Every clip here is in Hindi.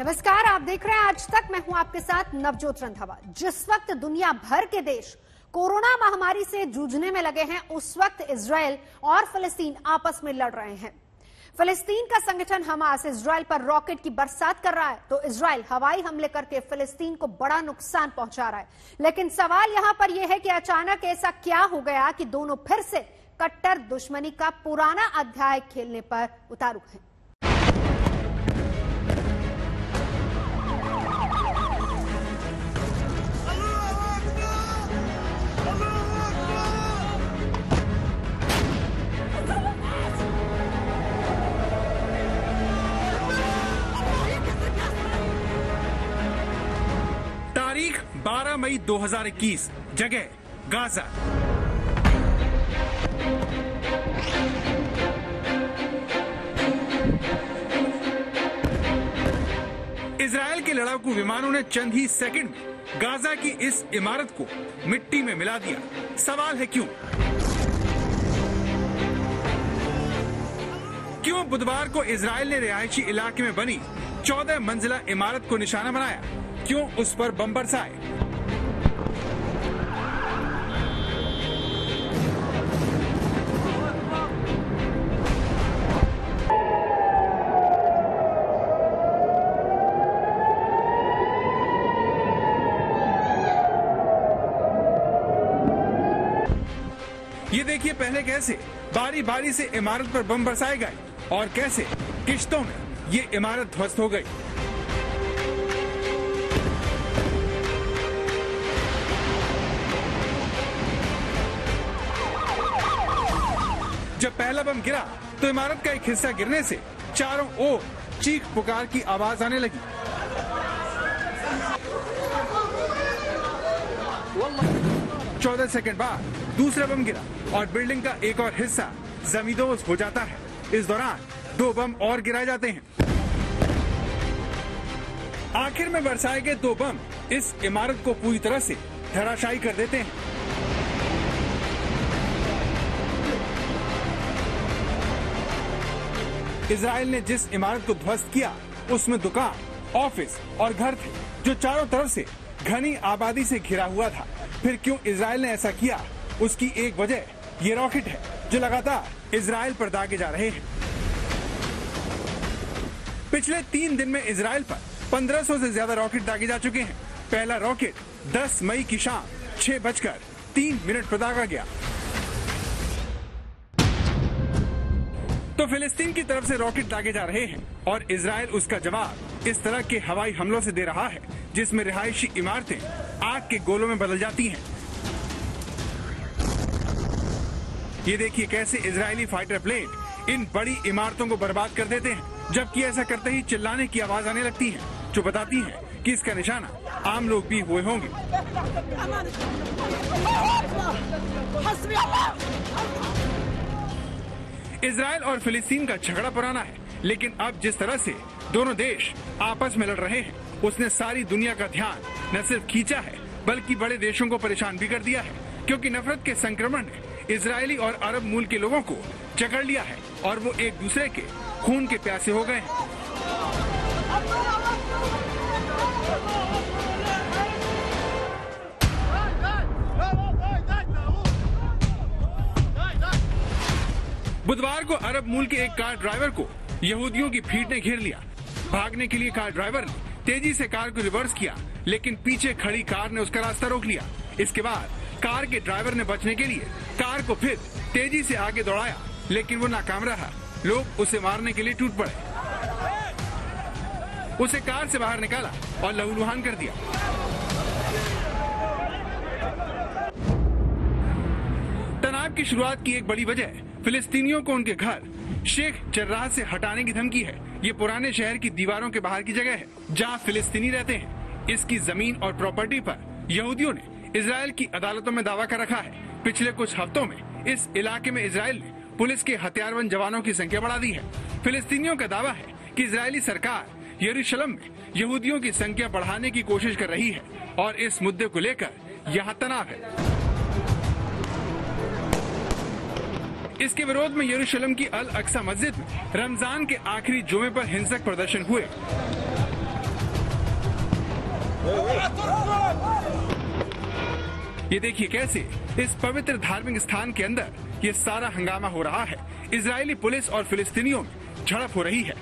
नमस्कार, आप देख रहे हैं आज तक। मैं हूं आपके साथ नवजोत रंधावा। जिस वक्त दुनिया भर के देश कोरोना महामारी से जूझने में लगे हैं, उस वक्त इजराइल और फिलिस्तीन आपस में लड़ रहे हैं। फिलिस्तीन का संगठन हमास इजराइल पर रॉकेट की बरसात कर रहा है, तो इजराइल हवाई हमले करके फिलिस्तीन को बड़ा नुकसान पहुंचा रहा है। लेकिन सवाल यहां पर यह है कि अचानक ऐसा क्या हो गया कि दोनों फिर से कट्टर दुश्मनी का पुराना अध्याय खेलने पर उतारू हैं। तारीख 12 मई 2021, जगह गाजा। इजराइल के लड़ाकू विमानों ने चंद ही सेकंड में गाजा की इस इमारत को मिट्टी में मिला दिया। सवाल है क्यों बुधवार को इजराइल ने रिहायशी इलाके में बनी 14 मंजिला इमारत को निशाना बनाया? क्यों उस पर बम बरसाए? ये देखिए पहले कैसे बारी बारी से इमारत पर बम बरसाए गए और कैसे किश्तों में ये इमारत ध्वस्त हो गई। जब पहला बम गिरा तो इमारत का एक हिस्सा गिरने से चारों ओर चीख पुकार की आवाज आने लगी। 14 सेकंड बाद दूसरा बम गिरा और बिल्डिंग का एक और हिस्सा जमींदोज हो जाता है। इस दौरान 2 बम और गिराए जाते हैं। आखिर में बरसाए गए 2 बम इस इमारत को पूरी तरह से धराशायी कर देते हैं। इजराइल ने जिस इमारत को ध्वस्त किया उसमें दुकान, ऑफिस और घर थे जो चारों तरफ से घनी आबादी से घिरा हुआ था। फिर क्यों इजराइल ने ऐसा किया? उसकी एक वजह ये रॉकेट है जो लगातार इजराइल पर दागे जा रहे हैं। पिछले 3 दिन में इजराइल पर 1500 से ज्यादा रॉकेट दागे जा चुके हैं। पहला रॉकेट 10 मई की शाम 6:03 पर दागा गया। तो फिलिस्तीन की तरफ से रॉकेट दागे जा रहे हैं और इजराइल उसका जवाब इस तरह के हवाई हमलों से दे रहा है जिसमें रिहायशी इमारतें आग के गोलों में बदल जाती हैं। ये देखिए कैसे इजरायली फाइटर प्लेन इन बड़ी इमारतों को बर्बाद कर देते हैं, जबकि ऐसा करते ही चिल्लाने की आवाज आने लगती है जो बताती है कि इसका निशाना आम लोग भी हुए होंगे। इजराइल और फिलिस्तीन का झगड़ा पुराना है, लेकिन अब जिस तरह से दोनों देश आपस में लड़ रहे हैं उसने सारी दुनिया का ध्यान न सिर्फ खींचा है बल्कि बड़े देशों को परेशान भी कर दिया है, क्योंकि नफरत के संक्रमण ने इजरायली और अरब मूल के लोगों को जकड़ लिया है और वो एक दूसरे के खून के प्यासे हो गए हैं। बुधवार को अरब मूल के एक कार ड्राइवर को यहूदियों की भीड़ ने घेर लिया। भागने के लिए कार ड्राइवर ने तेजी से कार को रिवर्स किया, लेकिन पीछे खड़ी कार ने उसका रास्ता रोक लिया। इसके बाद कार के ड्राइवर ने बचने के लिए कार को फिर तेजी से आगे दौड़ाया, लेकिन वो नाकाम रहा। लोग उसे मारने के लिए टूट पड़े। उसे कार से बाहर निकाला और लहूलुहान कर दिया। तनाव की शुरुआत की एक बड़ी वजह फिलिस्तीनियों को उनके घर शेख जर्राह से हटाने की धमकी है। ये पुराने शहर की दीवारों के बाहर की जगह है जहां फिलिस्तीनी रहते हैं। इसकी जमीन और प्रॉपर्टी पर यहूदियों ने इजराइल की अदालतों में दावा कर रखा है। पिछले कुछ हफ्तों में इस इलाके में इजराइल ने पुलिस के हथियारबंद जवानों की संख्या बढ़ा दी है। फिलिस्तीनियों का दावा है कि इजरायली सरकार यरूशलेम में यहूदियों की संख्या बढ़ाने की कोशिश कर रही है और इस मुद्दे को लेकर यहाँ तनाव है। इसके विरोध में यरूशलेम की अल अक्सा मस्जिद में रमजान के आखिरी जुमे पर हिंसक प्रदर्शन हुए। ये देखिए कैसे इस पवित्र धार्मिक स्थान के अंदर ये सारा हंगामा हो रहा है। इजरायली पुलिस और फिलिस्तीनियों में झड़प हो रही है।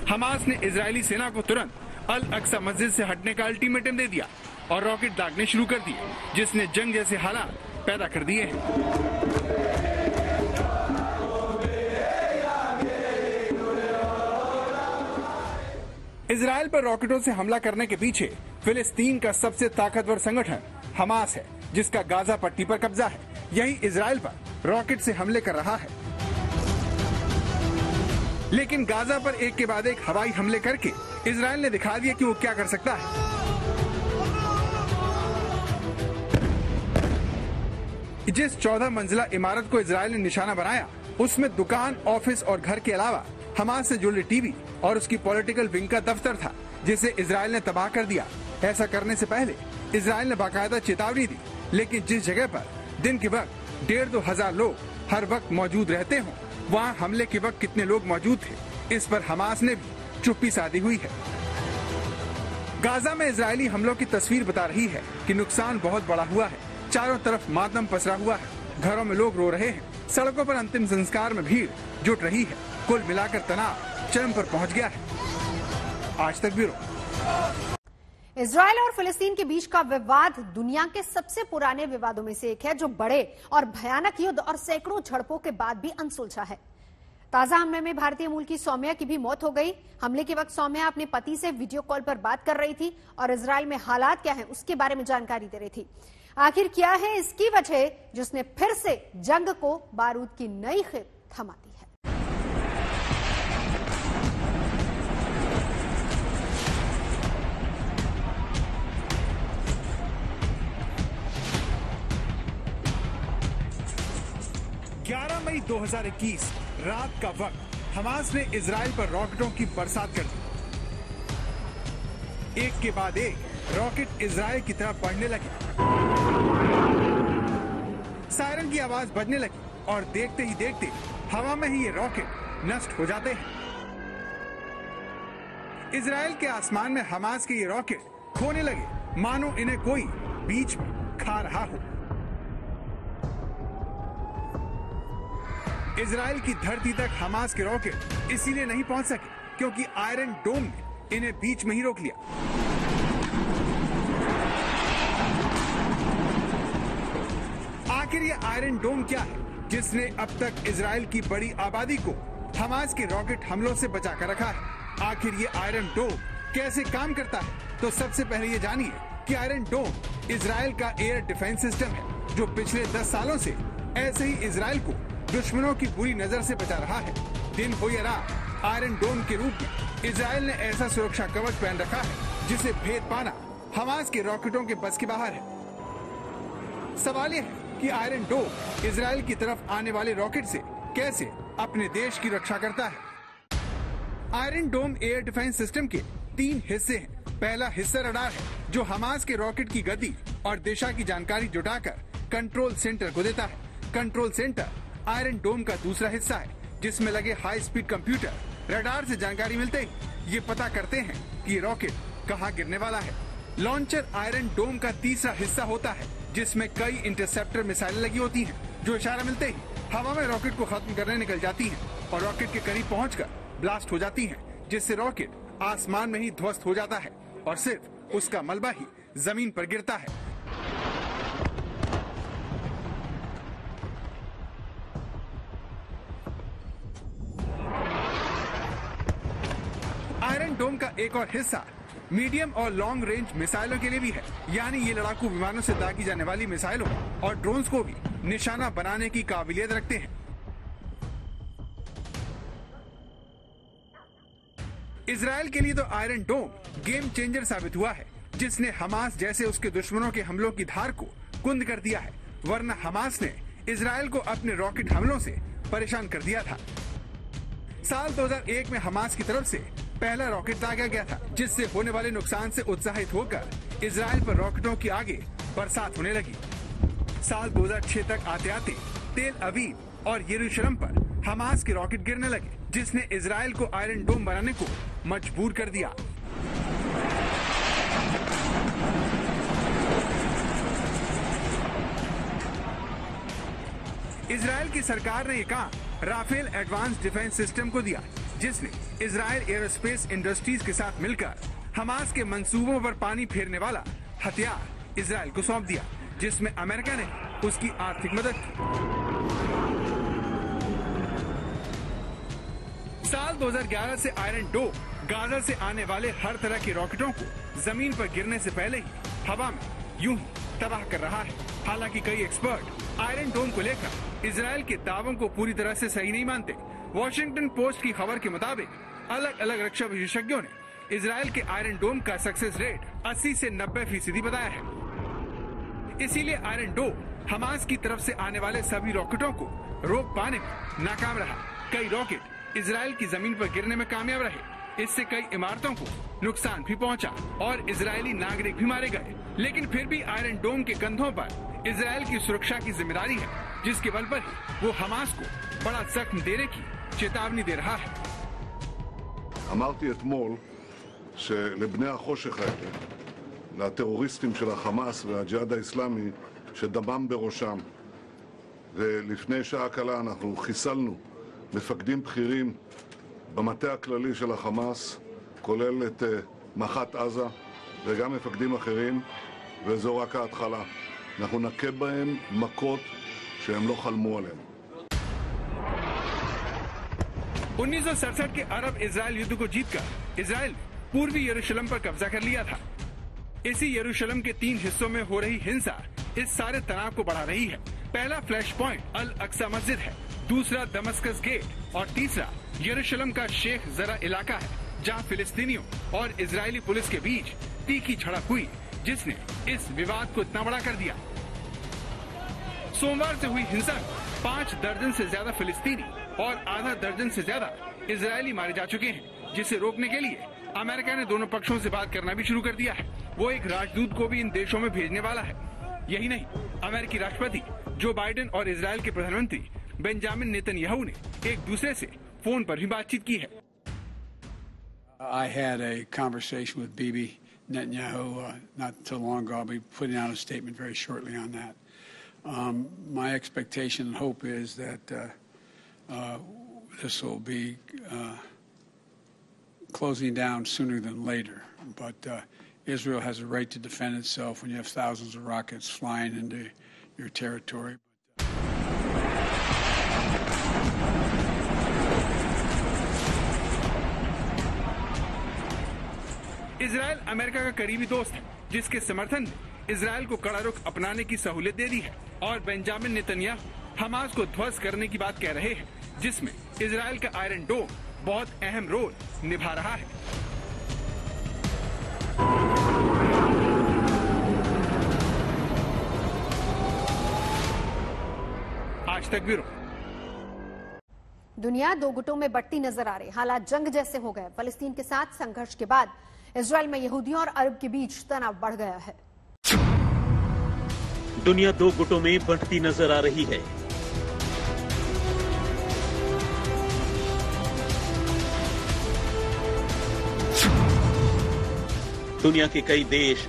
हमास ने इजरायली सेना को तुरंत अल अक्सा मस्जिद से हटने का अल्टीमेटम दे दिया और रॉकेट दागने शुरू कर दिए, जिसने जंग जैसे हालात पैदा कर दिए हैं। इजरायल पर रॉकेटों से हमला करने के पीछे फिलिस्तीन का सबसे ताकतवर संगठन हमास है, जिसका गाजा पट्टी पर कब्जा है। यही इजरायल पर रॉकेट से हमले कर रहा है। लेकिन गाजा पर एक के बाद एक हवाई हमले करके इजरायल ने दिखा दिया कि वो क्या कर सकता है। जिस 14 मंजिला इमारत को इजरायल ने निशाना बनाया, उसमें दुकान, ऑफिस और घर के अलावा हमास से जुड़े टीवी और उसकी पॉलिटिकल विंग का दफ्तर था, जिसे इजरायल ने तबाह कर दिया। ऐसा करने से पहले इजरायल ने बाकायदा चेतावनी दी, लेकिन जिस जगह पर दिन के वक्त 1,500 2 हजार लोग हर वक्त मौजूद रहते हों, वहाँ हमले के वक्त कितने लोग मौजूद थे, इस पर हमास ने भी चुप्पी साधी हुई है। गाजा में इजरायली हमलों की तस्वीर बता रही है कि नुकसान बहुत बड़ा हुआ है। चारों तरफ मातम पसरा हुआ है। घरों में लोग रो रहे हैं। सड़कों पर अंतिम संस्कार में भीड़ जुट रही है। कुल मिलाकर तनाव चरम पर पहुंच गया है। आज तक ब्यूरो। इजरायल और फिलिस्तीन के बीच का विवाद दुनिया के सबसे पुराने विवादों में से एक है, जो बड़े और भयानक युद्ध और सैकड़ों झड़पों के बाद भी अनसुलझा है। ताजा हमले में भारतीय मूल की सौम्या की भी मौत हो गई। हमले के वक्त सौम्या अपने पति से वीडियो कॉल पर बात कर रही थी और इजरायल में हालात क्या है उसके बारे में जानकारी दे रही थी। आखिर क्या है इसकी वजह जिसने फिर से जंग को बारूद की नई खेप थमा दी है। मई 2021 रात का वक्त हमास ने इजरायल पर रॉकेटों की बरसात कर दी। एक के बाद एक रॉकेट इजरायल की तरफ बढ़ने लगे। सायरन की आवाज बजने लगी और देखते ही देखते हवा में ही ये रॉकेट नष्ट हो जाते हैं। इजरायल के आसमान में हमास के ये रॉकेट खोने लगे, मानो इन्हें कोई बीच में खा रहा हो। इजरायल की धरती तक हमास के रॉकेट इसीलिए नहीं पहुंच सके क्योंकि आयरन डोम ने इन्हें बीच में ही रोक लिया। आखिर ये आयरन डोम क्या है जिसने अब तक इजरायल की बड़ी आबादी को हमास के रॉकेट हमलों से बचा कर रखा है? आखिर ये आयरन डोम कैसे काम करता है? तो सबसे पहले ये जानिए कि आयरन डोम इजरायल का एयर डिफेंस सिस्टम है, जो पिछले 10 सालों से ऐसे ही इजरायल को दुश्मनों की बुरी नजर से बचा रहा है। दिन हो या रात, आयरन डोम के रूप में इजरायल ने ऐसा सुरक्षा कवच पहन रखा है जिसे भेद पाना हमास के रॉकेटों के बस के बाहर है। सवाल यह है कि आयरन डोम इजरायल की तरफ आने वाले रॉकेट से कैसे अपने देश की रक्षा करता है। आयरन डोम एयर डिफेंस सिस्टम के 3 हिस्से हैं। पहला हिस्सा रडार है, जो हमास के रॉकेट की गति और दिशा की जानकारी जुटाकर कंट्रोल सेंटर को देता है। कंट्रोल सेंटर आयरन डोम का दूसरा हिस्सा है, जिसमें लगे हाई स्पीड कंप्यूटर रडार से जानकारी मिलते ही ये पता करते हैं कि ये रॉकेट कहां गिरने वाला है। लॉन्चर आयरन डोम का तीसरा हिस्सा होता है, जिसमें कई इंटरसेप्टर मिसाइलें लगी होती हैं, जो इशारा मिलते ही हवा में रॉकेट को खत्म करने निकल जाती हैं और रॉकेट के करीब पहुंचकर ब्लास्ट हो जाती हैं, जिससे रॉकेट आसमान में ही ध्वस्त हो जाता है और सिर्फ उसका मलबा ही जमीन पर गिरता है। आयरन डोम का एक और हिस्सा मीडियम और लॉन्ग रेंज मिसाइलों के लिए भी है, यानी ये लड़ाकू विमानों से दागी जाने वाली मिसाइलों और ड्रोन्स को भी निशाना बनाने की काबिलियत रखते हैं। इजरायल के लिए तो आयरन डोम गेम चेंजर साबित हुआ है, जिसने हमास जैसे उसके दुश्मनों के हमलों की धार को कुंद कर दिया है, वरना हमास ने इजरायल को अपने रॉकेट हमलों से परेशान कर दिया था। साल 2001 में हमास की तरफ से पहला रॉकेट दागा गया था, जिससे होने वाले नुकसान से उत्साहित होकर इजरायल पर रॉकेटों की आगे बरसात होने लगी। साल 2006 तक आते आते तेल अवीव और यरूशलेम पर हमास के रॉकेट गिरने लगे, जिसने इजराइल को आयरन डोम बनाने को मजबूर कर दिया। इजराइल की सरकार ने ये काम राफेल एडवांस डिफेंस सिस्टम को दिया, जिसने इजराइल एरोस्पेस इंडस्ट्रीज के साथ मिलकर हमास के मंसूबों पर पानी फेरने वाला हथियार इजराइल को सौंप दिया, जिसमें अमेरिका ने उसकी आर्थिक मदद की। साल 2011 से आयरन डोम गाजा से आने वाले हर तरह के रॉकेटों को जमीन पर गिरने से पहले ही हवा में यूं ही तबाह कर रहा है। हालांकि कई एक्सपर्ट आयरन डोम को लेकर इजराइल के दावों को पूरी तरह से सही नहीं मानते। वॉशिंगटन पोस्ट की खबर के मुताबिक अलग अलग रक्षा विशेषज्ञों ने इजराइल के आयरन डोम का सक्सेस रेट 80 से 90% बताया है। इसीलिए आयरन डोम हमास की तरफ से आने वाले सभी रॉकेटों को रोक पाने में नाकाम रहा। कई रॉकेट इजराइल की जमीन पर गिरने में कामयाब रहे। इससे कई इमारतों को नुकसान भी पहुंचा और इजरायली नागरिक भी मारे गए। लेकिन फिर भी आयरन डोम के कंधों पर इजराइल की सुरक्षा की जिम्मेदारी है, जिसके बल पर ही वो हमास को बड़ा जख्म देने की चेतावनी दे रहा है। אמרתי אתמול שלבני החושך האלה, לטרוריסטים של החמאס והג'יהאד האסלאמי, שדמם בראשם, ולפני שעה קלה אנחנו חיסלנו מפקדים בכירים במטה הכללי של החמאס, כולל את מח"ט עזה וגם מפקדים אחרים, וזו רק ההתחלה. אנחנו נכה בהם מכות שהם לא חלמו עליהם. 1967 के अरब इजराइल युद्ध को जीतकर इजराइल ने पूर्वी यरूशलेम पर कब्जा कर लिया था। इसी यरूशलेम के 3 हिस्सों में हो रही हिंसा इस सारे तनाव को बढ़ा रही है। पहला फ्लैश पॉइंट अल अक्सा मस्जिद है, दूसरा दमस्कस गेट और तीसरा यरूशलेम का शेख जरा इलाका है, जहां फिलिस्तीनियों और इजरायली पुलिस के बीच तीखी झड़प हुई, जिसने इस विवाद को इतना बड़ा कर दिया। सोमवार से हुई हिंसा में 5 दर्जन से ज्यादा फिलिस्तीनी और आधा दर्जन से ज्यादा इजरायली मारे जा चुके हैं, जिसे रोकने के लिए अमेरिका ने दोनों पक्षों से बात करना भी शुरू कर दिया है। वो एक राजदूत को भी इन देशों में भेजने वाला है। यही नहीं, अमेरिकी राष्ट्रपति जो बाइडेन और इजराइल के प्रधानमंत्री बेंजामिन नेतन्याहू ने एक दूसरे से फोन पर भी बातचीत की है। I had a conversation with Bibi Netanyahu not too long ago. I'll be putting out a statement very shortly on that. My expectation and hope is that this will be closing down sooner than later. But Israel has a right to defend itself when you have thousands of rockets flying into your territory. Israel America का करीबी दोस्त है, जिसके समर्थन में इजराइल को कड़ा रुख अपनाने की सहूलियत दे दी है और बेंजामिन नेतन्याहू हमास को ध्वस्त करने की बात कह रहे हैं, जिसमें इजराइल का आयरन डोम बहुत अहम रोल निभा रहा है। आज तक ब्यूरो। दुनिया 2 गुटों में बंटती नजर आ रही, हालात जंग जैसे हो गए। फलस्तीन के साथ संघर्ष के बाद इजराइल में यहूदियों और अरब के बीच तनाव बढ़ गया है। दुनिया 2 गुटों में बंटती नजर आ रही है। दुनिया के कई देश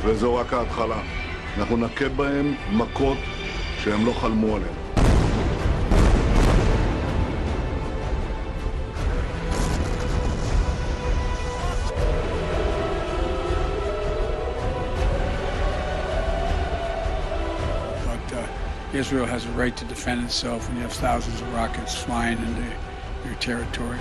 וזו רק ההתחלה. אנחנו נכה בהם מכות שהם לא חלמו עליהן. Israel has a right to defend itself when you have thousands of rockets flying into your territory.